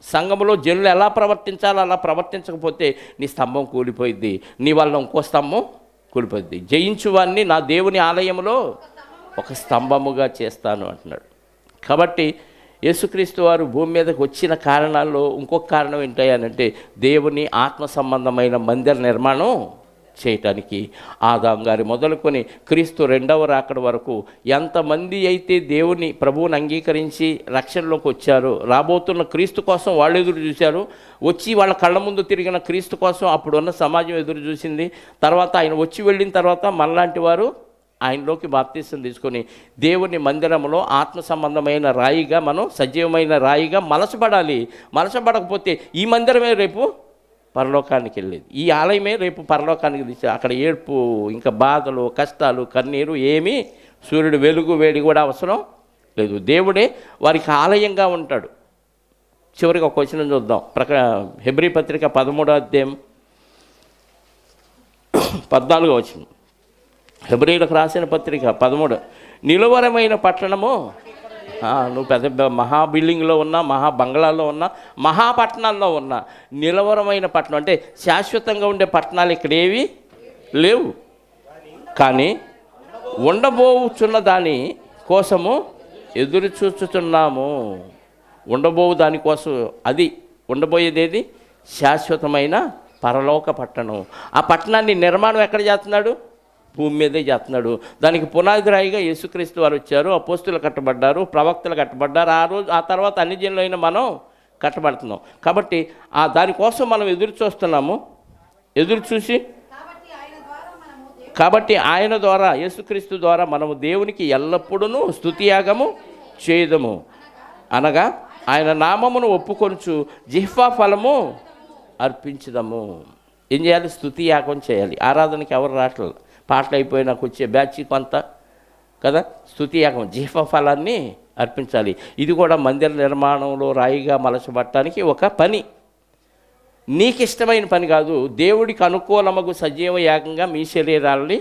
సంఘములో జనులు ఎలా ప్రవర్తించాలో అలా ప్రవర్తించకపోతే నీ స్తంభం కూలిపోయిద్ది, నీ వల్ల ఇంకో స్తంభం కూలిపోయిద్ది. జయించువాన్ని నా దేవుని ఆలయంలో ఒక స్తంభముగా చేస్తాను అంటున్నాడు. కాబట్టి యేసుక్రీస్తు వారు భూమి మీదకి వచ్చిన కారణాల్లో ఇంకొక కారణం ఏంటంటే దేవుని ఆత్మ సంబంధమైన మందిర నిర్మాణం చేయటానికి. ఆదాం గారి మొదలుకొని క్రీస్తు రెండవ రాకడ వరకు ఎంతమంది అయితే దేవుని ప్రభువుని అంగీకరించి రక్షణలోకి వచ్చారో, రాబోతున్న క్రీస్తు కోసం వాళ్ళు ఎదురు చూశారు. వచ్చి వాళ్ళ కళ్ళ ముందు తిరిగిన క్రీస్తు కోసం అప్పుడున్న సమాజం ఎదురు చూసింది. తర్వాత ఆయన వచ్చి వెళ్ళిన తర్వాత మనలాంటి వారు ఆయనలోకి బాప్తీసం తీసుకొని దేవుని మందిరంలో ఆత్మ సంబంధమైన రాయిగా, మనం సజీవమైన రాయిగా మలసపడాలి. మలసపడకపోతే ఈ మందిరమే రేపు పరలోకానికి వెళ్ళేది. ఈ ఆలయమే రేపు పరలోకానికి తీసి అక్కడ ఏడ్పు, ఇంకా బాధలు, కష్టాలు, కన్నీరు ఏమీ, సూర్యుడు వెలుగు వేడి కూడా అవసరం లేదు. దేవుడే వారికి ఆలయంగా ఉంటాడు. చివరికి ఒక వచనం చూద్దాం. హెబ్రీ పత్రిక 13వ అధ్యాయం 14వ వచనం. హెబ్రీలకు రాసిన పత్రిక 13. నిలువరమైన పట్టణము, నువ్వు పెద్ద మహా బిల్డింగ్లో ఉన్నా, మహా బంగ్లాల్లో ఉన్నా, మహాపట్టణాల్లో ఉన్నా, నిలవరమైన పట్టణం అంటే శాశ్వతంగా ఉండే పట్టణాలు ఇక్కడేవి లేవు. కానీ ఉండబోచున్న దాని కోసము ఎదురు చూస్తున్నాము. ఉండబోవు దానికోసం, అది ఉండబోయేదేది శాశ్వతమైన పరలోక పట్టణం. ఆ పట్టణాన్ని నిర్మాణం ఎక్కడ చేస్తున్నాడు? భూమి మీదే చేస్తున్నాడు. దానికి పునాది రాయిగా యేసుక్రీస్తు వారు వచ్చారు. అపోస్తులు కట్టబడ్డారు, ప్రవక్తలు కట్టబడ్డారు. ఆ తర్వాత అన్ని జనులైన మనం కట్టబడుతున్నాం. కాబట్టి దానికోసం మనం ఎదురు చూస్తున్నాము. ఎదురు చూసి కాబట్టి ఆయన ద్వారా, యేసుక్రీస్తు ద్వారా మనము దేవునికి ఎల్లప్పుడూ స్తుతియాగము చేయదము. అనగా ఆయన నామమును ఒప్పుకొనుచు జిహ్వా ఫలము అర్పించదము. ఏం చేయాలి? స్తుతియాగం చేయాలి. ఆరాధనకి ఎవరు రావట్లేదు. పాటలు అయిపోయినాక వచ్చే బ్యాచ్ కొంత కదా, స్తుతియాగం, జిహ్వ ఫలాన్ని అర్పించాలి. ఇది కూడా మందిర నిర్మాణంలో రాయిగా మలచబట్టడానికి ఒక పని. నీకు ఇష్టమైన పని కాదు. దేవుడికి అనుకూలమగు సజీవ యాగంగా మీ శరీరాలని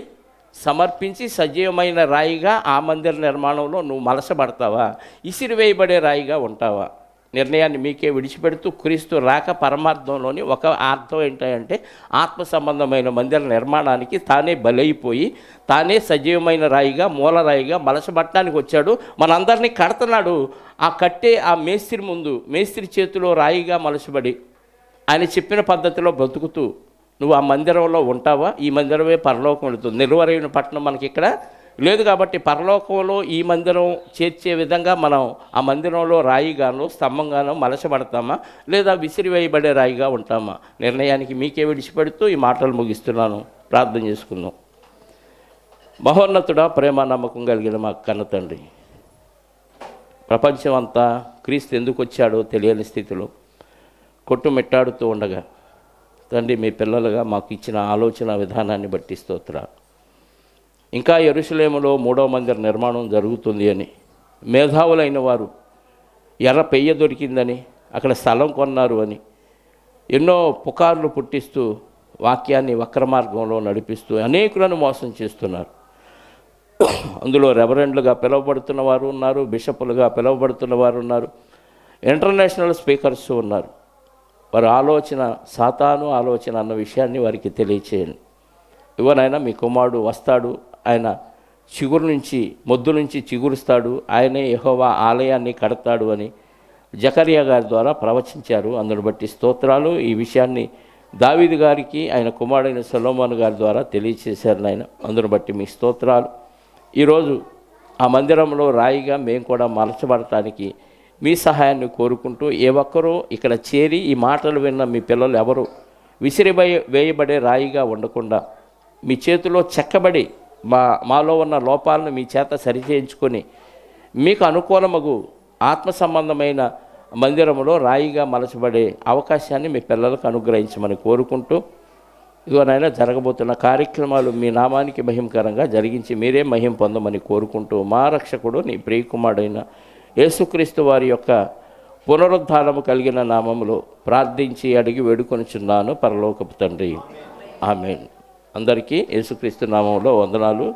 సమర్పించి సజీవమైన రాయిగా ఆ మందిర నిర్మాణంలో నువ్వు మలసబడతావా? ఇసిరివేయబడే రాయిగా ఉంటావా? నిర్ణయాన్ని మీకే విడిచిపెడుతూ క్రీస్తు రాక పరమార్థంలోని ఒక అర్థం ఏంటంటే ఆత్మ సంబంధమైన మందిర నిర్మాణానికి తానే బలైపోయి తానే సజీవమైన రాయిగా, మూల రాయిగా మలసబట్టడానికి వచ్చాడు. మనందరినీ కడుతున్నాడు. ఆ కట్టే ఆ మేస్త్రి ముందు, మేస్త్రి చేతిలో రాయిగా మలసబడి ఆయన చెప్పిన పద్ధతిలో బ్రతుకుతూ నువ్వు ఆ మందిరంలో ఉంటావా? ఈ మందిరమే పరలోకం వెళుతుంది. నిలువరైన పట్టణం మనకి ఇక్కడ లేదు. కాబట్టి పరలోకంలో ఈ మందిరం చేర్చే విధంగా మనం ఆ మందిరంలో రాయిగాను, స్తంభంగాను మలసబడతామా, లేదా విసిరివేయబడే రాయిగా ఉంటామా? నిర్ణయానికి మీకే విడిచిపెడుతూ ఈ మాటలు ముగిస్తున్నాను. ప్రార్థన చేసుకుందాం. మహోన్నతుడా, ప్రేమ నమ్మకం కలిగిన మా కన్న తండ్రి, ప్రపంచం అంతా క్రీస్తు ఎందుకు వచ్చాడో తెలియని స్థితిలో కొట్టుమిట్టాడుతూ ఉండగా తండ్రి, మీ పిల్లలుగా మాకు ఇచ్చిన ఆలోచన విధానాన్ని బట్టి స్తోత్రాలు. ఇంకా యెరూషలేములో 3వ మందిర నిర్మాణం జరుగుతుంది అని, మేధావులైన వారు ఎర్ర పెయ్య దొరికిందని, అక్కడ స్థలం కొన్నారు అని ఎన్నో పుకార్లు పుట్టిస్తూ వాక్యాన్ని వక్ర మార్గంలో నడిపిస్తూ అనేకులను మోసం చేస్తున్నారు. అందులో రెవరెండ్లుగా పిలువబడుతున్న వారు ఉన్నారు, బిషపులుగా పిలువబడుతున్న వారు ఉన్నారు, ఇంటర్నేషనల్ స్పీకర్స్ ఉన్నారు. వారి ఆలోచన సాతాను ఆలోచన అన్న విషయాన్ని వారికి తెలియచేయండి. ఇవనైనా మీ కుమారుడు వస్తాడు, ఆయన చిగురు నుంచి, మొద్దు నుంచి చిగురుస్తాడు, ఆయనే యెహోవా ఆలయాన్ని కడతాడు అని జకరియా గారి ద్వారా ప్రవచించారు. అందును బట్టి స్తోత్రాలు. ఈ విషయాన్ని దావీదు గారికి ఆయన కుమారుడైన సొలొమోను గారి ద్వారా తెలియచేశారు నాయన. అందును బట్టి మీ స్తోత్రాలు. ఈరోజు ఆ మందిరంలో రాయిగా మేము కూడా మలచబడటానికి మీ సహాయాన్ని కోరుకుంటూ, ఏ ఒక్కరూ ఇక్కడ చేరి ఈ మాటలు విన్న మీ పిల్లలు ఎవరు వేయబడే రాయిగా ఉండకుండా మీ చేతిలో చెక్కబడి మాలో ఉన్న లోపాలను మీ చేత సరిచేయించుకొని మీకు అనుకూలమగు ఆత్మ సంబంధమైన మందిరంలో రాయిగా మలచబడే అవకాశాన్ని మీ పిల్లలకు అనుగ్రహించమని కోరుకుంటూ, ఇదిగో నాయన జరగబోతున్న కార్యక్రమాలు మీ నామానికి మహిమకరంగా జరిగించి మీరే మహిమ పొందమని కోరుకుంటూ, మా రక్షకుడు నీ ప్రియకుమారుడైన యేసుక్రీస్తు వారి యొక్క పునరుద్ధానము కలిగిన నామములో ప్రార్థించి అడిగి వేడుకొనుచున్నాను పరలోకపు తండ్రి. ఆమేన్. అందరికీ యేసుక్రీస్తు నామములో వందనాలు.